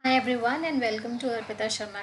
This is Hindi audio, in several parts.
Hi everyone and welcome to Arpita Sharma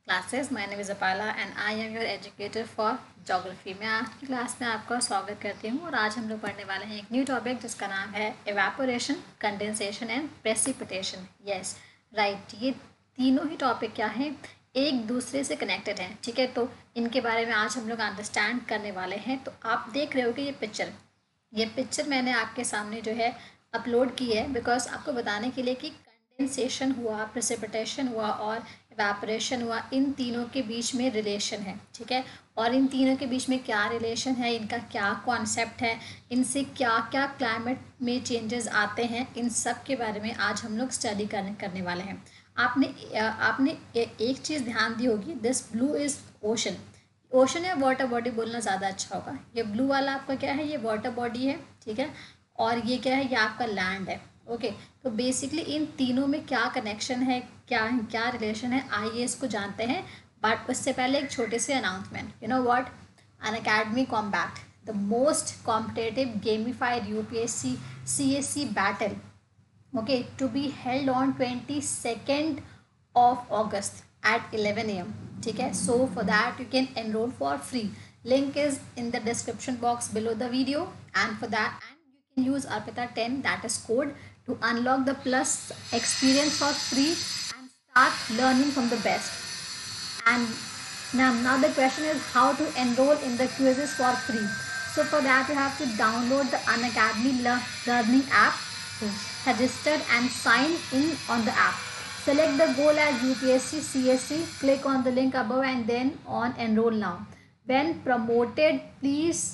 classes. My name is Apala and I am your educator for geography. मैं आज की क्लास में आपका स्वागत करती हूँ और आज हम लोग पढ़ने वाले हैं एक न्यू टॉपिक जिसका नाम है evaporation, condensation and precipitation. Yes, right. ये तीनों ही टॉपिक क्या हैं, एक दूसरे से कनेक्टेड हैं. ठीक है, तो इनके बारे में आज हम लोग अंडरस्टैंड करने वाले हैं. तो आप देख रहे हो कि ये पिक्चर मैंने आपके सामने जो है अपलोड की है बिकॉज आपको बताने के लिए कि कंडेंसेशन हुआ, प्रेसिपिटेशन हुआ और इवेपोरेशन हुआ, इन तीनों के बीच में रिलेशन है. ठीक है, और इन तीनों के बीच में क्या रिलेशन है, इनका क्या कॉन्सेप्ट है, इनसे क्या क्या क्लाइमेट में चेंजेस आते हैं, इन सब के बारे में आज हम लोग स्टडी करने वाले हैं. आपने एक चीज़ ध्यान दी होगी, this blue is ocean. Ocean या वाटर बॉडी बोलना ज़्यादा अच्छा होगा. ये ब्लू वाला आपका क्या है, ये वाटर बॉडी है. ठीक है, और ये क्या है, ये आपका लैंड है. ओके, तो बेसिकली इन तीनों में क्या कनेक्शन है, क्या क्या रिलेशन है, आइए इसको जानते हैं. बट उससे पहले एक छोटे से announcement. You know what, Unacademy combat the most competitive gamified UPSC CSC battle, okay, to be held on 22nd of August at 11 a.m. ठीक है, so for that you can enroll for free. Link is in the description box below the video, and for that and you can use Arpita 10, that is code, to unlock the plus experience for free and start learning from the best. And now the question is how to enroll in the quizzes for free. So for that you have to download the Unacademy Learning app, register and sign in on the app. Select the goal as UPSC CSC, click on the link above and then on enroll now. When promoted, please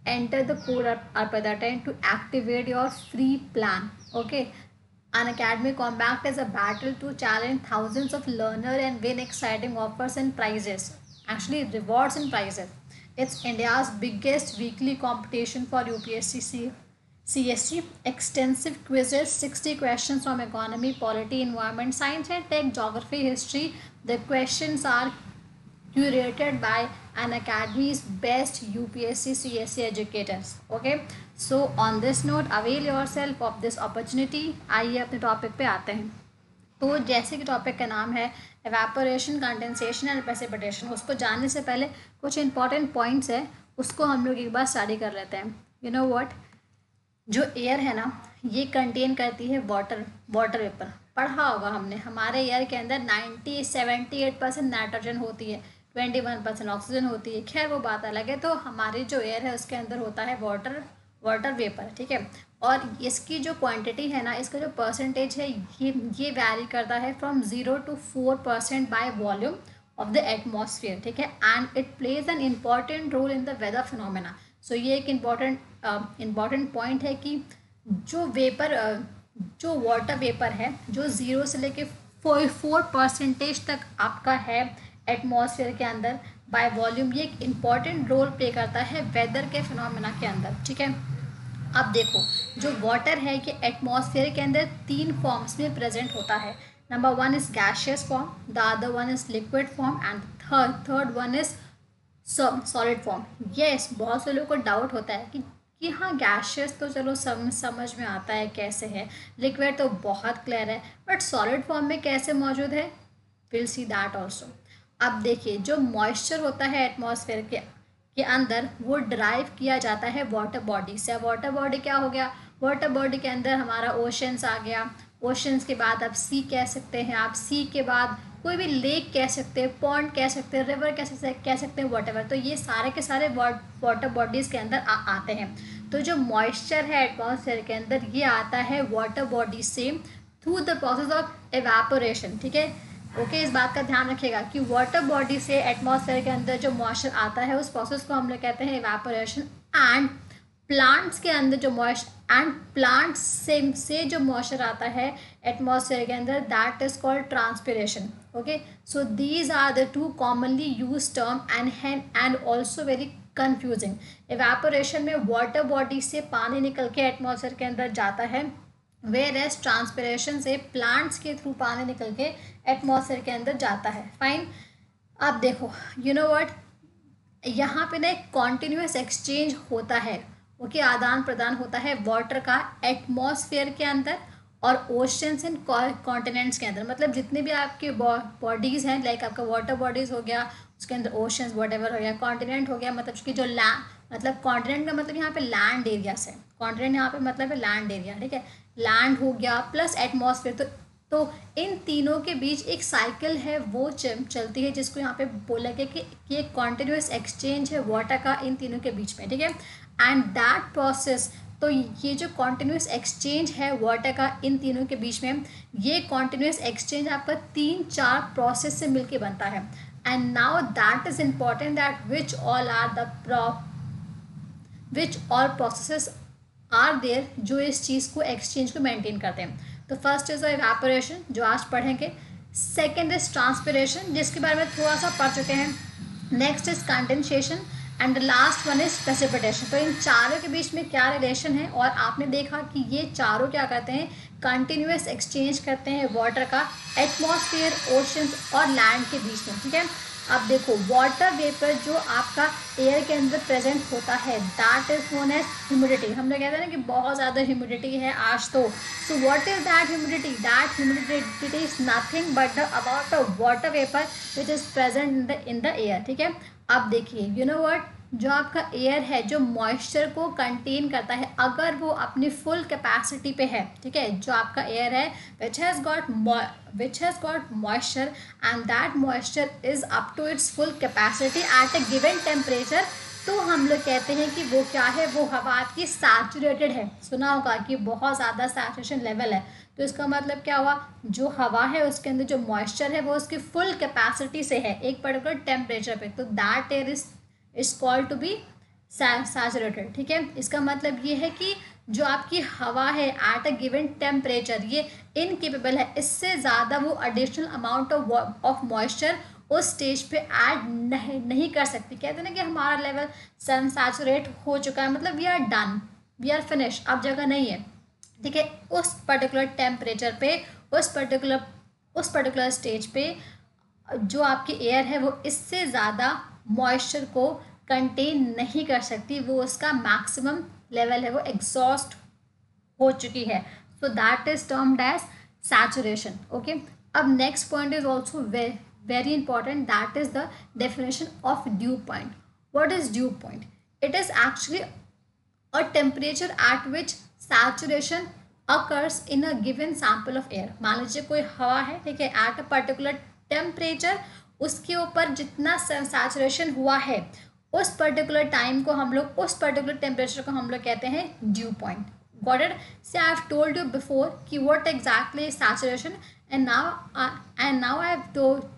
enter the code ARPADA10 to activate your free plan. Okay. An Academy Compact is a battle to challenge thousands of learners and win exciting offers and prizes. Actually, rewards and prizes. It's India's biggest weekly competition for UPSC CSC. Extensive quizzes, 60 questions from economy, polity, environment, science and tech, geography, history. The questions are curated by an academy's best UPSC CSC educators. Okay, so on this note, avail yourself of this opportunity. आइए अपने टॉपिक पे आते हैं. तो जैसे कि टॉपिक का नाम है एवेपोरेशन, कंडेंसेशन एंड प्रेसिपिटेशन, उसको जानने से पहले कुछ इंपॉर्टेंट पॉइंट्स है, उसको हम लोग एक बार स्टडी कर लेते हैं. यू नो व्हाट, जो एयर है ना, ये कंटेन करती है वाटर वेपर. पढ़ा होगा हमने, हमारे एयर के अंदर 78% नाइट्रोजन होती है, 21% ऑक्सीजन होती है. खैर वो बात अलग है. तो हमारी जो एयर है उसके अंदर होता है वाटर वेपर. ठीक है, और इसकी जो क्वांटिटी है ना, इसका जो परसेंटेज है, ये वैरी करता है from 0 to 4% by volume of the atmosphere. ठीक है, and it plays an important role in the weather phenomena. So ये एक इम्पॉर्टेंट पॉइंट है कि जो वाटर वेपर है, जो 0 से लेके 4% तक आपका है एटमॉस्फेयर के अंदर बाय वॉल्यूम, ये एक इम्पॉर्टेंट रोल प्ले करता है वेदर के फिनोमेना के अंदर. ठीक है, अब देखो, जो वाटर है कि एटमॉस्फेयर के अंदर 3 फॉर्म्स में प्रेजेंट होता है. Number 1 is gaseous form, the other one is liquid form and third one is solid form. Yes, बहुत से लोगों को डाउट होता है कि हाँ, गैशियस तो चलो समझ में आता है कैसे है, लिक्विड तो बहुत क्लियर है, बट सॉलिड फॉर्म में कैसे मौजूद है, विल सी दैट ऑल्सो. अब देखिए, जो मॉइस्चर होता है एटमॉस्फेयर के अंदर, वो ड्राइव किया जाता है वाटर बॉडी से. वाटर बॉडी क्या हो गया, वाटर बॉडी के अंदर हमारा ओशंस आ गया. ओशंस के बाद आप सी कह सकते हैं, आप सी के बाद कोई भी लेक कह सकते हैं, पॉन्ड कह सकते हैं, रिवर कह सकते हैं, वॉट. तो ये सारे के सारे वाटर बॉडीज़ के अंदर आते हैं. तो जो मॉइस्चर है एटमॉस्फेयर के अंदर, ये आता है वाटर बॉडी से through the process of evaporation. ठीक है, ओके, इस बात का ध्यान रखिएगा कि वाटर बॉडी से एटमॉस्फेयर के अंदर जो मॉइस्चर आता है, उस प्रोसेस को हम लोग कहते हैं एवेपोरेशन. एंड प्लांट्स के अंदर जो प्लांट्स से जो मॉइस्चर आता है एटमॉस्फेयर के अंदर, that is called transpiration. Okay, so these are the 2 commonly use term and also very confusing. Evaporation में वाटर बॉडी से पानी निकल के एटमॉस्फेयर के अंदर जाता है, वेयर एज ट्रांसपिरेशन से प्लांट्स के थ्रू पानी निकल के एटमॉस्फेयर के अंदर जाता है. फाइन. अब देखो, यू नो व्हाट, यहाँ पे ना एक कॉन्टिन्यूस एक्सचेंज होता है. ओके, आदान प्रदान होता है वाटर का एटमॉस्फेयर के अंदर और ओशंस एंड कॉन्टिनेंट्स के अंदर, मतलब जितने भी आपके बॉडीज़ हैं, लाइक आपका वाटर बॉडीज़ हो गया, उसके अंदर ओशंस वॉटेवर हो गया, कॉन्टिनेंट हो गया, मतलब उसकी जो मतलब कॉन्टिनेंट का मतलब यहाँ पे लैंड एरिया से, कॉन्टिनेंट यहाँ पे मतलब है लैंड एरिया, ठीक है, लैंड हो गया प्लस एटमॉस्फेयर। तो इन तीनों के बीच एक साइकिल है वो चलती है, जिसको यहाँ पे बोला गया कि एक कॉन्टिन्यूस एक्सचेंज है वाटर का इन तीनों के बीच में, ठीक है। एंड दैट प्रोसेस, तो ये जो कॉन्टिन्यूस एक्सचेंज है वाटर का इन तीनों के बीच में, ये कॉन्टिन्यूस एक्सचेंज आपका 3-4 प्रोसेस से मिलके बनता है। And now that is important that which all processes are there जो इस चीज़ को एक्सचेंज को मेंटेन करते हैं। तो फर्स्ट इज इवेपोरेशन जो आज पढ़ेंगे, सेकेंड इज ट्रांसपिरेशन जिसके बारे में थोड़ा सा पढ़ चुके हैं, next is condensation and the last one is precipitation. तो इन चारों के बीच में क्या रिलेशन है, और आपने देखा कि ये चारों क्या करते हैं, कंटिन्यूस एक्सचेंज करते हैं वाटर का एटमॉस्फेयर, ओशंस और लैंड के बीच में, ठीक है। अब देखो वाटर वेपर जो आपका एयर के अंदर प्रेजेंट होता है that is known as humidity. हम लोग कहते हैं ना कि बहुत ज़्यादा ह्यूमिडिटी है आज तो, so what is that humidity? That humidity is nothing but the amount of water vapour which is present in the air, ठीक है। अब देखिए यू नो व्हाट, जो आपका एयर है जो मॉइस्चर को कंटेन करता है, अगर वो अपनी फुल कैपेसिटी पे है, ठीक है, जो आपका एयर है which has got moisture and that moisture is up to its full capacity at a given temperature, तो हम लोग कहते हैं कि वो क्या है, वो हवा आपकी सैचुरेटेड है। सुना होगा कि बहुत ज़्यादा सैचुरेशन लेवल है, तो इसका मतलब क्या हुआ, जो हवा है उसके अंदर जो मॉइस्चर है वो उसकी फुल कैपेसिटी से है एक पर्टिकुलर टेम्परेचर पे, तो that air is called to be saturated, ठीक है। इसका मतलब ये है कि जो आपकी हवा है एट अ गिवन टेम्परेचर ये इनकेपेबल है, इससे ज़्यादा वो एडिशनल अमाउंट ऑफ मॉइस्चर उस स्टेज पे ऐड नहीं कर सकती। कहते हैं ना कि हमारा लेवल सैचुरेट हो चुका है, मतलब we are done, we are finish, अब जगह नहीं है, ठीक है। उस पर्टिकुलर टेम्परेचर पे उस पर्टिकुलर स्टेज पे जो आपकी एयर है वो इससे ज़्यादा मॉइस्चर को कंटेन नहीं कर सकती, वो उसका मैक्सिमम लेवल है, वो एग्जॉस्ट हो चुकी है, so that is termed as saturation, okay. अब next point is also very important, that is the definition of dew point. What is dew point? It is actually a temperature at which saturation occurs in a given sample of air. मान लीजिए कोई हवा है, ठीक है, at a particular temperature, उसके ऊपर जितना saturation हुआ है उस पर्टिकुलर टाइम को हम लोग, उस पर्टिकुलर टेम्परेचर को हम लोग कहते हैं due point. Got it? Say I have told you before कि what exactly is saturation, and now I have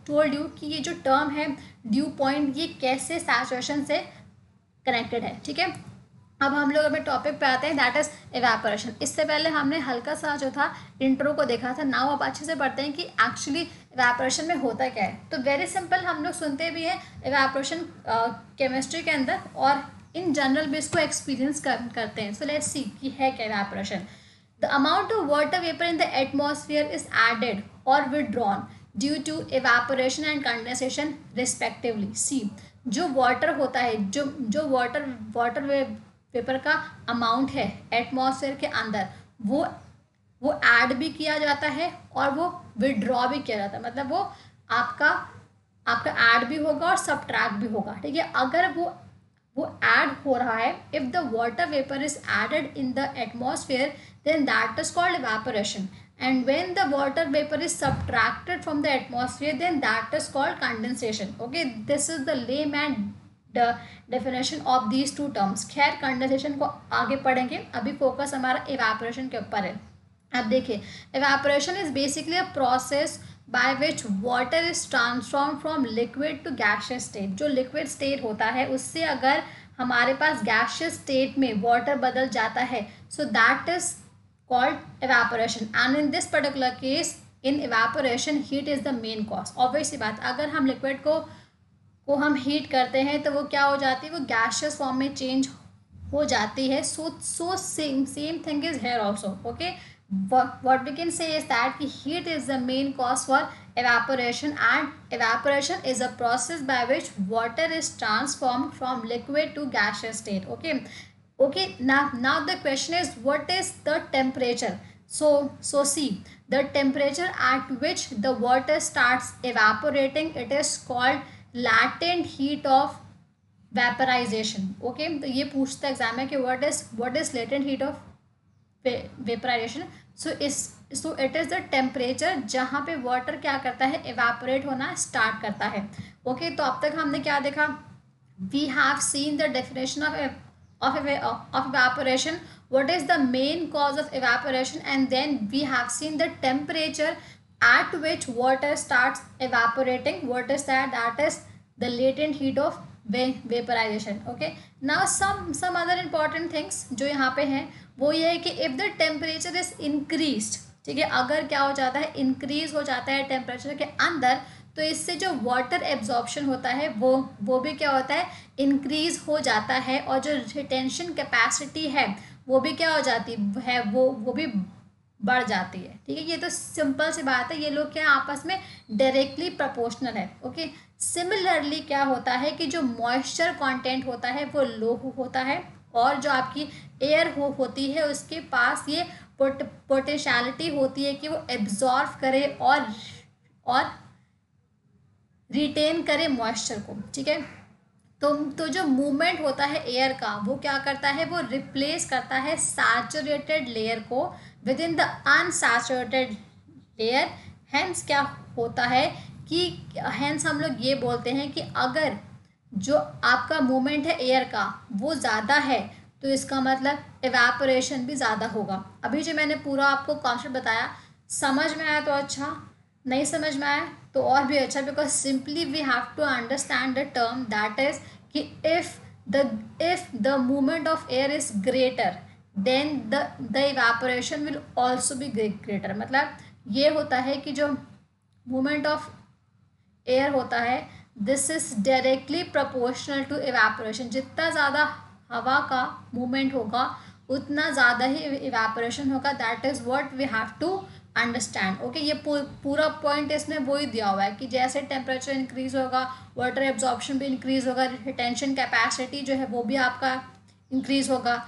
told you कि ये जो टर्म है ड्यू पॉइंट ये कैसे सैचुरेशन से कनेक्टेड है, ठीक है। अब हम लोग अपने टॉपिक पे आते हैं, दैट इज इवेपोरेशन। इससे पहले हमने हल्का सा जो था इंट्रो को देखा था, नाउ अब अच्छे से पढ़ते हैं कि एक्चुअली इवेपोरेशन में होता क्या है। तो वेरी सिंपल, हम लोग सुनते भी हैं इवेपोरेशन केमिस्ट्री के अंदर, और इन जनरल भी इसको एक्सपीरियंस करते हैं। सो लेट्स सी कि है क्या evaporation. The amount of water vapour in the atmosphere is added और withdrawn due to evaporation and condensation respectively. See, जो वाटर होता है, जो वाटर वेपर का अमाउंट है एटमॉस्फेयर के अंदर, वो ऐड भी किया जाता है और वो विड्रॉ भी किया जाता है, मतलब वो आपका ऐड भी होगा और सबट्रैक्ट भी होगा, ठीक है। अगर वो ऐड हो रहा है, if the water vapour is added in the atmosphere then that is called evaporation, and when the water vapor is subtracted from the atmosphere then that is called condensation, okay। this is the layman definition of these two terms। खैर कंडेंसेशन को आगे पढ़ेंगे, अभी फोकस हमारा evaporation के ऊपर है। अब देखिए, evaporation is basically a process by which water is transformed from liquid to gaseous state। जो liquid state होता है उससे अगर हमारे पास gaseous state में water बदल जाता है, so that is called evaporation, and in this particular case in evaporation heat is the main cause। obvious सी बात, अगर हम लिक्विड को हम हीट करते हैं तो वो क्या हो जाती है, वो गैशियस फॉर्म में चेंज हो जाती है। So same thing is here also, okay. what we can say is that heat is the main cause for evaporation, and evaporation is a process by which water is transformed from liquid to gaseous state, okay। Okay, now the question is what is the temperature? So see, the temperature at which the water starts evaporating, it is called latent heat of vaporisation. Okay, तो ये पूछता एग्जाम है कि what is latent heat of vaporisation. So it is the temperature जहाँ पे वाटर क्या करता है, इवेपोरेट होना स्टार्ट करता है. ओके, तो अब तक हमने क्या देखा, we have seen the definition of evaporation, what is the main cause of evaporation, and then we have seen the temperature at which water starts evaporating. What is that? That is the latent heat of vaporization. Okay, now some other important things जो यहाँ पे हैं वो ये है कि if the temperature is increased, ठीक है, अगर क्या हो जाता है, इंक्रीज हो जाता है टेम्परेचर के अंदर, तो इससे जो वाटर एब्जॉर्प्शन होता है वो भी क्या होता है, इंक्रीज हो जाता है. और जो रिटेंशन कैपेसिटी है वो भी क्या हो जाती है, वो भी बढ़ जाती है. ठीक है, ये तो सिंपल सी बात है, ये लोग क्या आपस में डायरेक्टली प्रोपोर्शनल है. ओके, सिमिलरली क्या होता है कि जो मॉइस्चर कंटेंट होता है वो लो होता है, और जो आपकी एयर होती है उसके पास ये पोटेंशियलिटी होती है कि वो एब्जॉर्व करे और रिटेन करे मॉइस्चर को. ठीक है, तो जो मूवमेंट होता है एयर का वो क्या करता है, वो रिप्लेस करता है सैचुरेटेड लेयर को with in the unsaturated layer. Hence क्या होता है कि हेंस हम लोग ये बोलते हैं कि अगर जो आपका मूवमेंट है एयर का वो ज़्यादा है तो इसका मतलब एवेपोरेशन भी ज़्यादा होगा. अभी जो मैंने पूरा आपको कॉन्सेप्ट बताया, समझ में आया तो अच्छा, नहीं समझ में आया तो और भी अच्छा, because simply we have to understand the term that is कि if the movement of air is greater then the evaporation will also be greater. मतलब ये होता है कि जो मूवमेंट ऑफ एयर होता है this is directly proportional to evaporation. जितना ज़्यादा हवा का मूवमेंट होगा उतना ज़्यादा ही इवेपोरेशन होगा. That is what we have to understand. Okay, ये पूरा पॉइंट इसमें वही दिया हुआ है कि जैसे टेम्परेचर इंक्रीज होगा वाटर एब्जॉर्प्शन भी इंक्रीज होगा, रिटेंशन कैपेसिटी जो है वो भी आपका इंक्रीज होगा.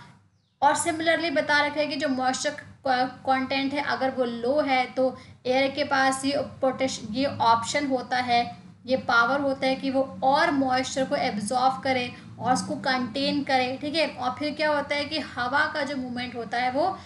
और सिमिलरली बता रखा है कि जो मॉइस्चर कंटेंट है अगर वो लो है तो एयर के पास ये ऑप्शन होता है, ये पावर होता है कि वो और मॉइस्चर को एब्जॉर्व करे और उसको कंटेन करे. ठीक है, और फिर क्या होता है कि हवा का जो मूवमेंट होता है वो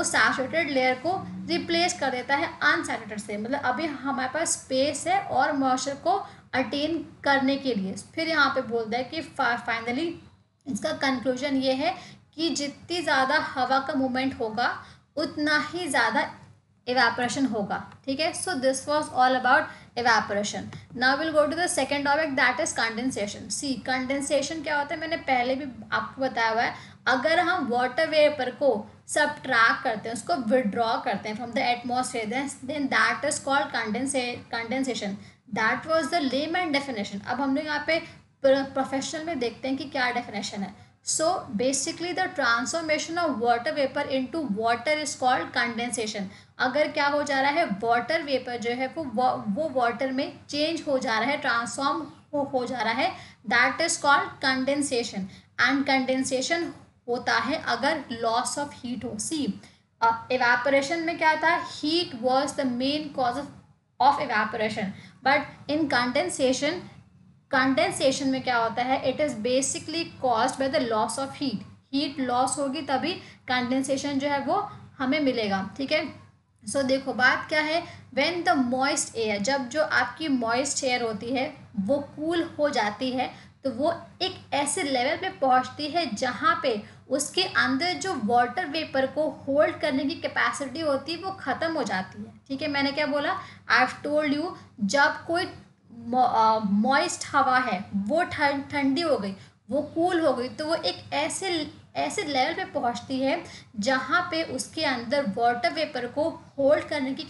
सैचुरेटेड लेयर को रिप्लेस कर देता है अनसैचुरेटेड से. मतलब अभी हमारे पास स्पेस है और मॉइस्चर को अटेन करने के लिए. फिर यहाँ पे बोलता है कि फाइनली इसका कंक्लूजन ये है कि जितनी ज़्यादा हवा का मूवमेंट होगा उतना ही ज़्यादा evaporation होगा. ठीक है, so this was all about evaporation. Now will go to the second topic that is condensation. See, condensation क्या होता है, मैंने पहले भी आपको बताया हुआ है. अगर हम वाटर वेपर को सबट्रैक्ट करते हैं, उसको विड्रॉ करते हैं from the atmosphere, then that is called condensation. That was the layman definition. अब हम लोग यहाँ पे प्रोफेशनल में देखते हैं कि क्या डेफिनेशन है. So basically the transformation of water vapor into water is called condensation. अगर क्या हो जा रहा है, वाटर वेपर जो है वो वाटर में चेंज हो जा रहा है, ट्रांसफॉर्म हो जा रहा है, that is called condensation. And condensation होता है अगर लॉस ऑफ हीट हो. सी, इवेपोरेशन में क्या था, heat was the main cause of evaporation, but in condensation में क्या होता है, it is basically caused by the loss of heat. Heat loss होगी तभी कंडेंसेशन जो है वो हमें मिलेगा. ठीक है, सो देखो बात क्या है, व्हेन द मॉइस्ट एयर, जब जो आपकी मॉइस्ट एयर होती है वो कूल हो जाती है तो वो एक ऐसे लेवल पे पहुंचती है जहाँ पे उसके अंदर जो वाटर वेपर को होल्ड करने की कैपेसिटी होती है वो ख़त्म हो जाती है. ठीक है, मैंने क्या बोला, आई हैव टोल्ड यू, जब कोई मॉइस्ट हवा है वो ठंडी हो गई, वो कूल हो गई, तो वो एक ऐसे लेवल पे पहुंचती है जहाँ पे उसके अंदर वाटर वेपर को होल्ड करने की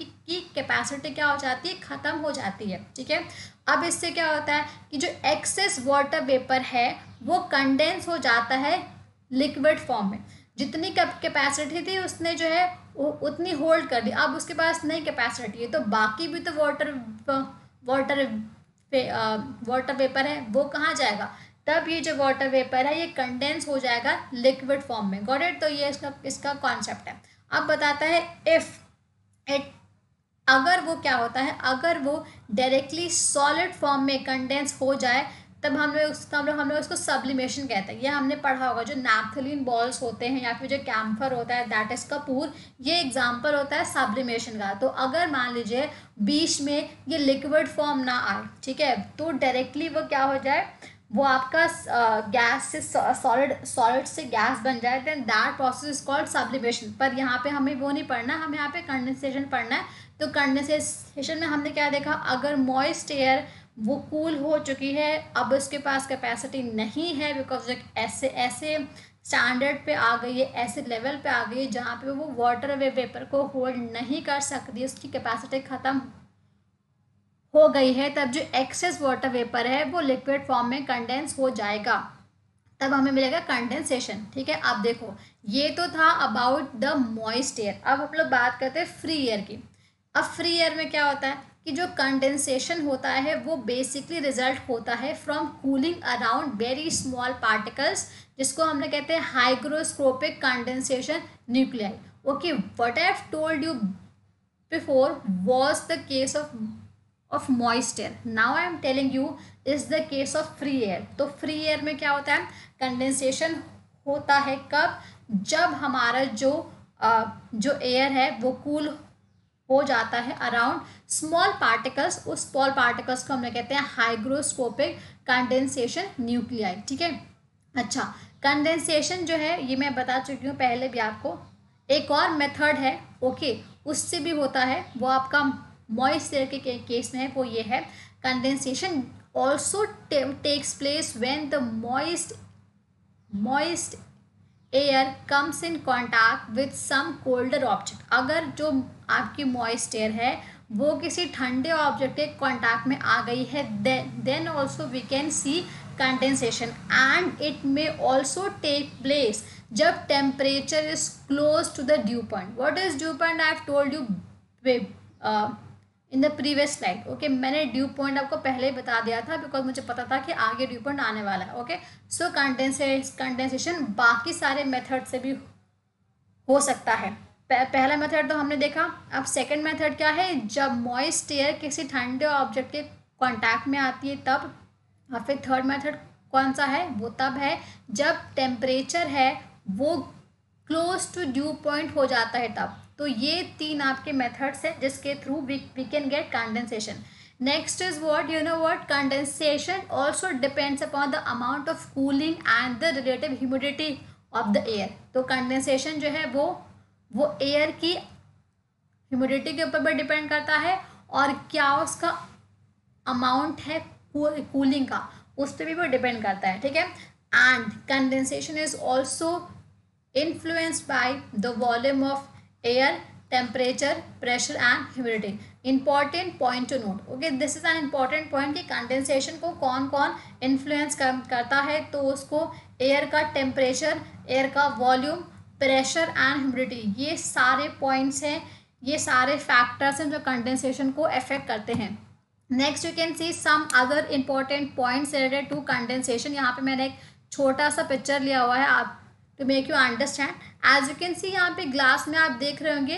कैपेसिटी क्या हो जाती है, ख़त्म हो जाती है. ठीक है, अब इससे क्या होता है कि जो एक्सेस वाटर वेपर है वो कंडेंस हो जाता है लिक्विड फॉर्म में. जितनी कैपेसिटी थी उसने जो है उतनी होल्ड कर दी, अब उसके पास नई कैपेसिटी है, तो बाकी भी तो वाटर वेपर है वो कहाँ जाएगा, तब ये जो वाटर वेपर है ये कंडेंस हो जाएगा लिक्विड फॉर्म में. Got it. तो ये इसका कॉन्सेप्ट है. अब बताता है इफ इट, अगर वो क्या होता है, अगर वो डायरेक्टली सॉलिड फॉर्म में कंडेंस हो जाए तब हम लोग उसको सब्लिमेशन कहते हैं। ये हमने पढ़ा होगा, जो नैप्थलीन बॉल्स होते हैं या फिर जो कैम्फर होता है, दैट इज कपूर, ये एग्जाम्पल होता है सब्लिमेशन का। तो अगर मान लीजिए बीच में ये लिक्विड फॉर्म ना आए, ठीक है, तो डायरेक्टली वो क्या हो जाए, वो आपका गैस से सॉलिड से गैस बन जाए, then that process is called sublimation. पर यहाँ पे हमें वो नहीं पढ़ना, हमें यहाँ पे कंडेंसेशन पढ़ना है। तो कंडेंसेशन में हमने क्या देखा, अगर मॉइस्ट एयर वो कूल हो चुकी है, अब उसके पास कैपेसिटी नहीं है, बिकॉज ऐसे ऐसे स्टैंडर्ड पे आ गई है, ऐसे लेवल पे आ गई है जहाँ पे वो वाटर वेपर को होल्ड नहीं कर सकती, उसकी कैपेसिटी ख़त्म हो गई है, तब जो एक्सेस वाटर वेपर है वो लिक्विड फॉर्म में कंडेंस हो जाएगा, तब हमें मिलेगा कंडेंसेशन। ठीक है, अब देखो ये तो था अबाउट द मॉइस्ट एयर। अब हम लोग बात करते हैं फ्री एयर की। अब फ्री एयर में क्या होता है कि जो कंडेंसेशन होता है वो बेसिकली रिजल्ट होता है from cooling around very small particles, जिसको हमने कहते हैं hygroscopic condensation nuclei. Okay, what I have told you before was the case of moist air, now I am telling you is the case of free air. तो फ्री एयर में क्या होता है, कंडेंसेशन होता है कब, जब हमारा जो एयर है वो कूल हो जाता है अराउंड स्मॉल पार्टिकल्स, उस स्मॉल पार्टिकल्स को हमने कहते हैं हाइग्रोस्कोपिक कंडेंसेशन न्यूक्लियाई। ठीक है, अच्छा, कंडेंसेशन जो है ये मैं बता चुकी हूँ पहले भी आपको। एक और मेथड है, ओके, उससे भी होता है, वो आपका मॉइस्ट एयर के केस में है, वो ये है, condensation also takes place when the moist air comes in contact with some colder object. अगर जो आपकी मॉइस्ट एयर है वो किसी ठंडे ऑब्जेक्ट के कॉन्टैक्ट में आ गई है, then also we can see condensation, and it may also take place जब temperature is close to the dew point. What is dew point, I have told you in the previous slide. Okay, मैंने ड्यू पॉइंट आपको पहले ही बता दिया था, बिकॉज मुझे पता था कि आगे ड्यू पॉइंट आने वाला है। ओके, सो कंडेंसेशन बाकी सारे मेथड से भी हो सकता है। पहला मेथड तो हमने देखा। अब सेकंड मेथड क्या है, जब मॉइस्ट एयर किसी ठंडे ऑब्जेक्ट के कांटेक्ट में आती है तब। और फिर थर्ड मेथड कौन सा है, वो तब है जब टेम्परेचर है वो क्लोज टू ड्यू पॉइंट हो जाता है तब। तो ये तीन आपके मेथड्स हैं जिसके through we can get condensation. Next is what, you know what, condensation also depends upon the amount of cooling and the relative humidity of the air. तो कंडेंसेशन जो है वो एयर की ह्यूमिडिटी के ऊपर भी डिपेंड करता है, और क्या उसका अमाउंट है कूलिंग का, उस पर भी वो डिपेंड करता है। ठीक है, and condensation is also influenced by the volume of air, temperature, pressure and humidity. Important point to note. Okay, this is an important point कि कंडेंसेशन को कौन कौन इन्फ्लुएंस करता है। तो उसको एयर का टेम्परेचर, एयर का वॉल्यूम, प्रेशर एंड ह्यूमिडिटी, ये सारे पॉइंट्स हैं, ये सारे फैक्टर्स हैं जो कंडेंसेशन को अफेक्ट करते हैं। Next you can see some other important points related to condensation. यहाँ पे मैंने एक छोटा सा पिक्चर लिया हुआ है आप to make you understand. As you can see यहाँ पे ग्लास में आप देख रहे होंगे,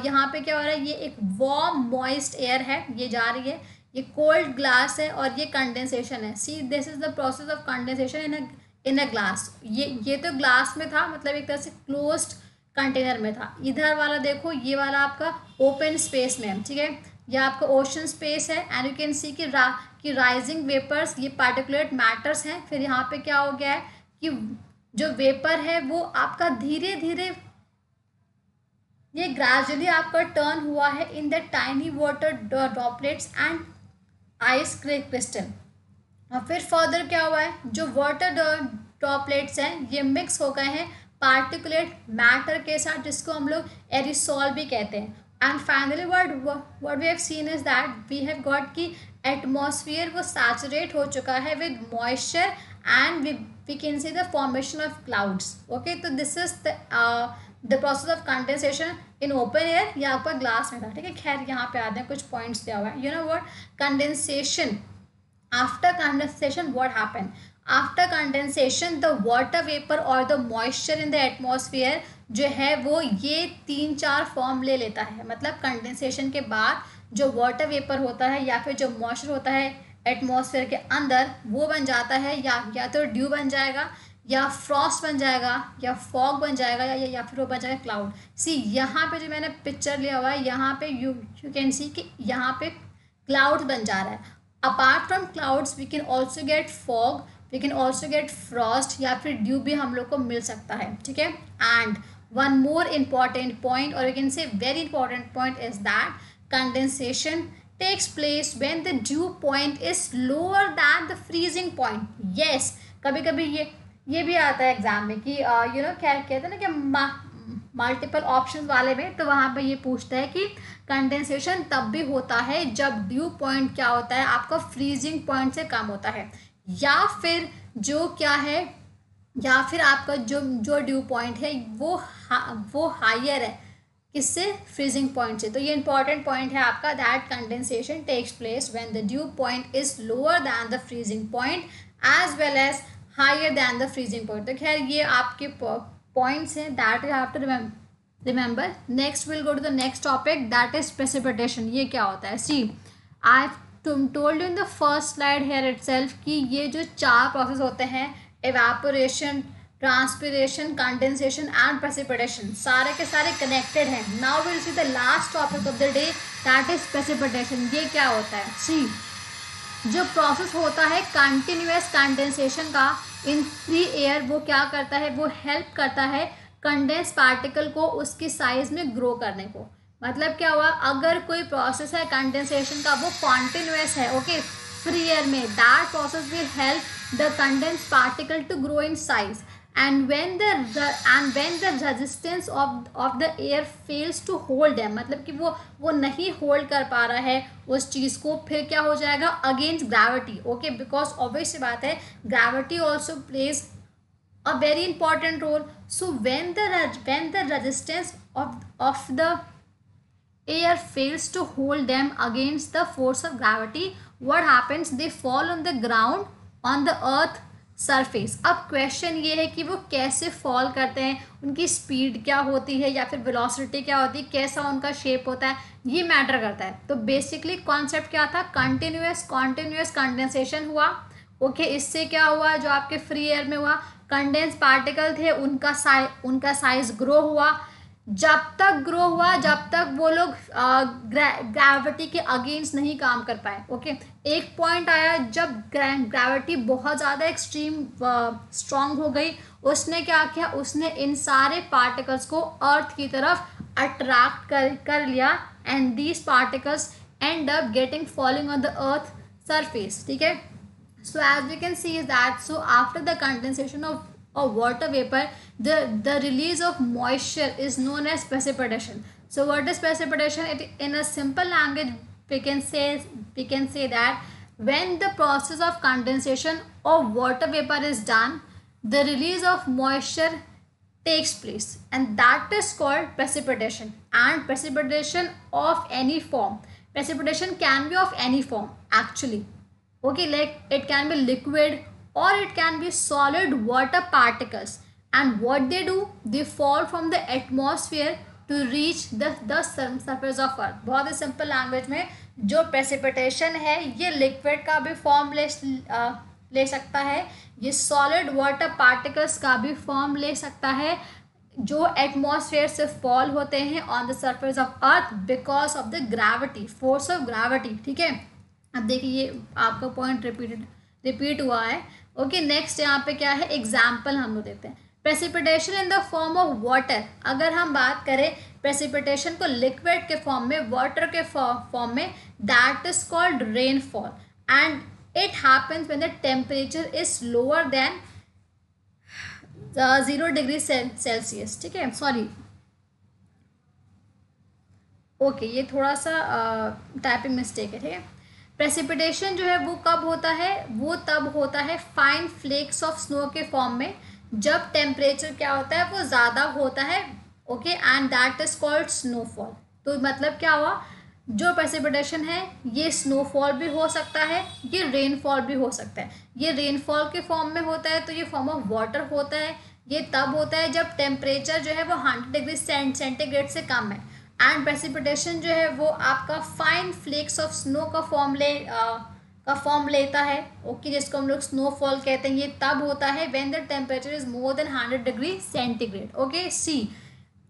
यहाँ पे क्या हो रहा है, ये एक वार्म मॉइस्ट एयर है, ये जा रही है, ये कोल्ड ग्लास है और ये कंडेंसेशन है। See this is the process of condensation in a glass. ये तो ग्लास में था, मतलब एक तरह से क्लोज्ड कंटेनर में था। इधर वाला देखो, ये वाला आपका ओपन स्पेस में है। ठीक है, यह आपका ओशन स्पेस है, एंड यू कैन सी कि राइजिंग वेपर्स, ये पार्टिकुलेट मैटर्स हैं। फिर यहाँ पे क्या हो गया है कि जो वेपर है वो आपका धीरे धीरे ये ग्रेजुअली आपका टर्न हुआ है in the tiny water droplets and ice crystal. और फिर फर्दर क्या हुआ है, जो वाटर ड्रॉपलेट्स हैं ये मिक्स हो गए हैं पार्टिकुलेट मैटर के साथ, जिसको हम लोग एरिसॉल भी कहते हैं। And finally what we have seen is that we have got कि एटमॉस्फेयर वो सैचुरेट हो चुका है with moisture, and we can see the formation of clouds. Okay, तो this is the process of condensation in open air या आपका ग्लास में था। ठीक है, खैर यहाँ पे आते हैं, कुछ पॉइंट्स दिया हुआ है। You know what, condensation, after condensation what happen, after condensation the water vapor or the moisture in the atmosphere जो है वो ये 3-4 फॉर्म ले लेता है। मतलब कंडेंसेशन के बाद जो वाटर वेपर होता है या फिर जो मॉइस्चर होता है एटमॉस्फेयर के अंदर, वो बन जाता है या तो ड्यू बन जाएगा, या फ्रॉस्ट बन जाएगा, या फॉग बन जाएगा, या फिर वो बन जाएगा क्लाउड। सी यहाँ पे जो मैंने पिक्चर लिया हुआ है, यहाँ पे यू कैन सी कि यहाँ पे क्लाउड्स बन जा रहा है। Apart from clouds we can also get fog, we can also get frost, या फिर ड्यू भी हम लोग को मिल सकता है, ठीक है। And one more important point, और we can say very important point is that condensation takes place when the dew point is lower than the freezing point. Yes, कभी कभी ये भी आता है एग्जाम में कि क्या कहते हैं ना कि मल्टीपल ऑप्शन वाले में, तो वहाँ पे ये पूछता है कि कंडेंसेशन तब भी होता है जब ड्यू पॉइंट क्या होता है आपका फ्रीजिंग पॉइंट से कम होता है, या फिर जो क्या है, या फिर आपका जो ड्यू पॉइंट है वो हायर है किससे, फ्रीजिंग पॉइंट से। तो ये इंपॉर्टेंट पॉइंट है आपका, that condensation takes place when the dew point is lower than the freezing point as well as higher than the freezing point. तो खैर ये आपके पॉइंट्स हैं that you have to remember. Next will go to the next topic, that is precipitation. ये क्या होता है? See I told you in the first slide here itself कि ये जो 4 प्रोसेस होते हैं, evaporation, transpiration, condensation and precipitation, सारे के सारे कनेक्टेड हैं। Now will see the last topic of the day, that is precipitation. ये क्या होता है? सी जो प्रोसेस होता है कंटिन्यूअस कंडेंसेशन का इन फ्री एयर, वो क्या करता है, वो हेल्प करता है कंडेंस पार्टिकल को उसकी साइज में ग्रो करने को। मतलब क्या हुआ, अगर कोई प्रोसेस है कंडेंसेशन का वो कॉन्टिन्यूअस है, ओके, फ्री एयर में, that process will help the condense particle to grow in size. and when the resistance of the air fails to hold them, मतलब कि वो नहीं होल्ड कर पा रहा है उस चीज़ को, फिर क्या हो जाएगा, against gravity, okay, because obvious सी बात है gravity also plays a very important role. So when the resistance of the air fails to hold them against the force of gravity, what happens, they fall on the ground on the earth surface. अब क्वेश्चन ये है कि वो कैसे फॉल करते हैं, उनकी स्पीड क्या होती है या फिर वेलोसिटी क्या होती है, कैसा उनका शेप होता है, ये मैटर करता है। तो बेसिकली कॉन्सेप्ट क्या था, कॉन्टिन्यूअस कंडेंसेशन हुआ, ओके, इससे क्या हुआ, जो आपके फ्री एयर में हुआ, कंडेंस पार्टिकल थे उनका साइज ग्रो हुआ। जब तक ग्रो हुआ जब तक वो लोग ग्रेविटी के अगेंस्ट नहीं काम कर पाए, ओके। एक पॉइंट आया जब ग्रेविटी बहुत ज़्यादा एक्सट्रीम स्ट्रांग हो गई, उसने क्या किया, उसने इन सारे पार्टिकल्स को अर्थ की तरफ अट्रैक्ट कर लिया, and these particles end up getting falling on the earth surface, ठीक है। So as we can see is that, so after the condensation of water vapor, the release of moisture is known as precipitation. So what is precipitation? In a simple language we can say that when the process of condensation of water vapor is done, the release of moisture takes place, and that is called precipitation. And precipitation of any form, precipitation can be of any form actually, okay, like it can be liquid or it can be solid water particles, and what they do, they fall from the atmosphere to reach the surface of earth. बहुत ही सिंपल लैंग्वेज में जो प्रेसिपिटेशन है ये लिक्विड का भी फॉर्म ले सकता है, ये सॉलिड वाटर पार्टिकल्स का भी फॉर्म ले सकता है, जो एटमॉस्फेयर से फॉल होते हैं on the surface of earth because of the gravity, force of gravity, ठीक है। अब देखिए ये आपका पॉइंट रिपीट हुआ है, ओके। नेक्स्ट यहाँ पे क्या है, एग्जाम्पल हम लोग देते हैं। Precipitation in the form of water, अगर हम बात करें प्रेसिपिटेशन को लिक्विड के फॉर्म में, वाटर के फॉर्म में, that is called rainfall, and it happens when the temperature is lower than 0 degree Celsius, ठीक है, सॉरी, ओके, ये थोड़ा सा टाइपिंग मिस्टेक है, ठीक है। प्रेसिपिटेशन जो है वो कब होता है, वो तब होता है फाइन फ्लेक्स ऑफ स्नो के फॉर्म में, जब टेम्परेचर क्या होता है वो ज़्यादा होता है, okay, and that is called snowfall. तो मतलब क्या हुआ, जो प्रेसिपिटेशन है ये स्नोफॉल भी हो सकता है, ये रेनफॉल भी हो सकता है। ये रेनफॉल के फॉर्म में होता है तो ये फॉर्म ऑफ वाटर होता है, ये तब होता है जब टेम्परेचर जो है वो 100 डिग्री सेंटीग्रेड से कम है, एंड प्रेसिपिटेशन जो है वो आपका फाइन फ्लेक्स ऑफ स्नो का फॉर्म लेता है, ओके, जिसको हम लोग स्नोफॉल कहते हैं। ये तब होता है when the temperature is more than 100 degree centigrade, okay. See,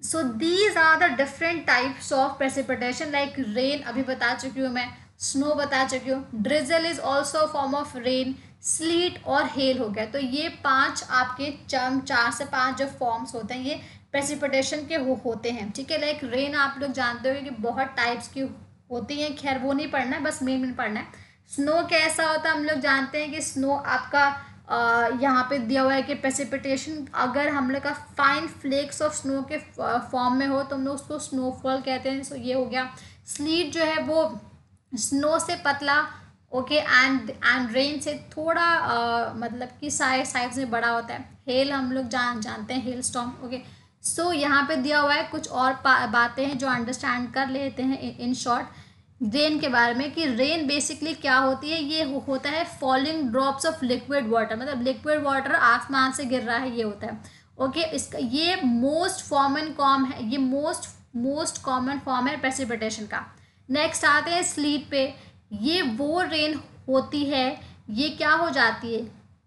so these are the different types of precipitation, like rain अभी बता चुकी हूँ मैं, स्नो बता चुकी हूँ, drizzle is also form of rain, sleet और हेल हो गया। तो ये 5 आपके 4 से 5 जो फॉर्म्स होते हैं ये प्रेसिपिटेशन के होते हैं, ठीक है। लाइक रेन आप लोग जानते हो कि बहुत टाइप्स की होती हैं, खैर वो नहीं पढ़ना है, बस मेन पढ़ना है। स्नो कैसा होता है हम लोग जानते हैं कि स्नो आपका यहाँ पे दिया हुआ है कि प्रेसिपिटेशन अगर हम लोग का फाइन फ्लेक्स ऑफ स्नो के फॉर्म में हो तो हम लोग उसको स्नोफॉल कहते हैं। सो ये हो गया। स्लीट जो है वो स्नो से पतला, ओके, एंड रेन से थोड़ा मतलब कि साइज में बड़ा होता है। हेल हम लोग जानते हैं, हेल स्टॉर्म, ओके। सो यहाँ पे दिया हुआ है कुछ और बातें हैं जो अंडरस्टैंड कर लेते हैं इन शॉर्ट रेन के बारे में, कि रेन बेसिकली क्या होती है, ये होता है falling drops of liquid water, मतलब लिक्विड वाटर आसमान से गिर रहा है, ये होता है, ओके। इसका ये मोस्ट कॉमन फॉर्म है प्रेसिपिटेशन का। नेक्स्ट आते हैं स्लीट पे। ये वो रेन होती है, ये क्या हो जाती है,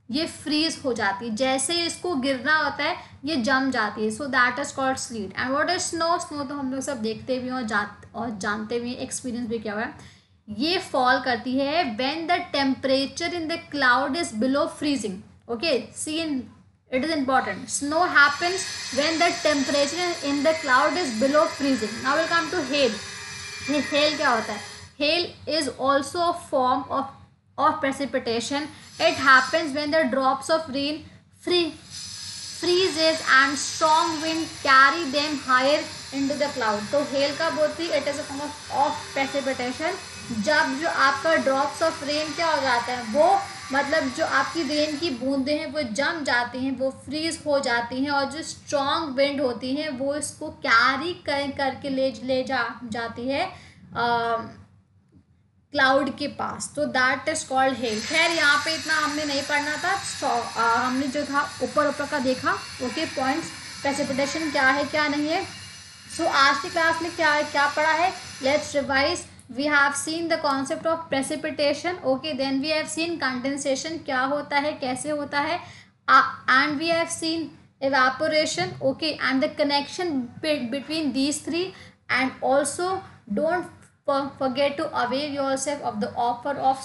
ये फ्रीज हो जाती है, जैसे ही इसको गिरना होता है ये जम जाती है। So that is called slit. And what is snow? Snow तो हम लोग सब देखते भी हैं और जानते भी हैं, एक्सपीरियंस भी किया हुआ है। ये फॉल करती है when the temperature in the cloud is below freezing, okay. See, it is important. Snow happens when the temperature in the cloud is below freezing. Now we'll come to hail. Hail क्या होता है? Hail is also a form of precipitation. It happens when the drops of rain freezes and strong wind carry them higher into the cloud. तो hail कब होती है? It is a form of precipitation. जब जो आपका ड्रॉप्स ऑफ रेन क्या हो जाता है, वो मतलब जो आपकी रेन की बूंदें हैं वो जम जाती हैं, वो फ्रीज हो जाती हैं, और जो स्ट्रॉन्ग विंड होती हैं वो इसको कैरी करके ले जाती है क्लाउड के पास। तो दैट इज कॉल्ड हेल। खैर यहाँ पे इतना हमने नहीं पढ़ना था, हमने जो था ऊपर का देखा, ओके, पॉइंट्स, प्रेसिपिटेशन क्या है क्या नहीं है। सो आज की क्लास में क्या पढ़ा है, let's revise. We have seen the concept of precipitation, okay, then we have seen condensation क्या होता है, कैसे होता है, and we have seen evaporation, okay, and the connection between these three. And also don't forget to avail yourself of the offer of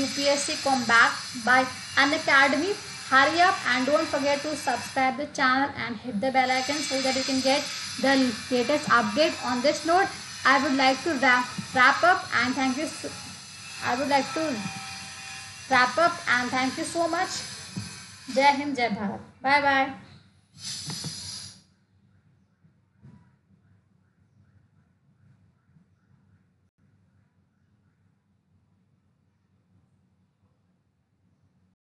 UPSC Combat by Unacademy. Hurry up and don't forget to subscribe the channel and hit the bell icon so that you can get the latest update. On this note, I would like to wrap up and thank you. I would like to wrap up and thank you so much. Jai Hind, Jai Bharat. Bye bye.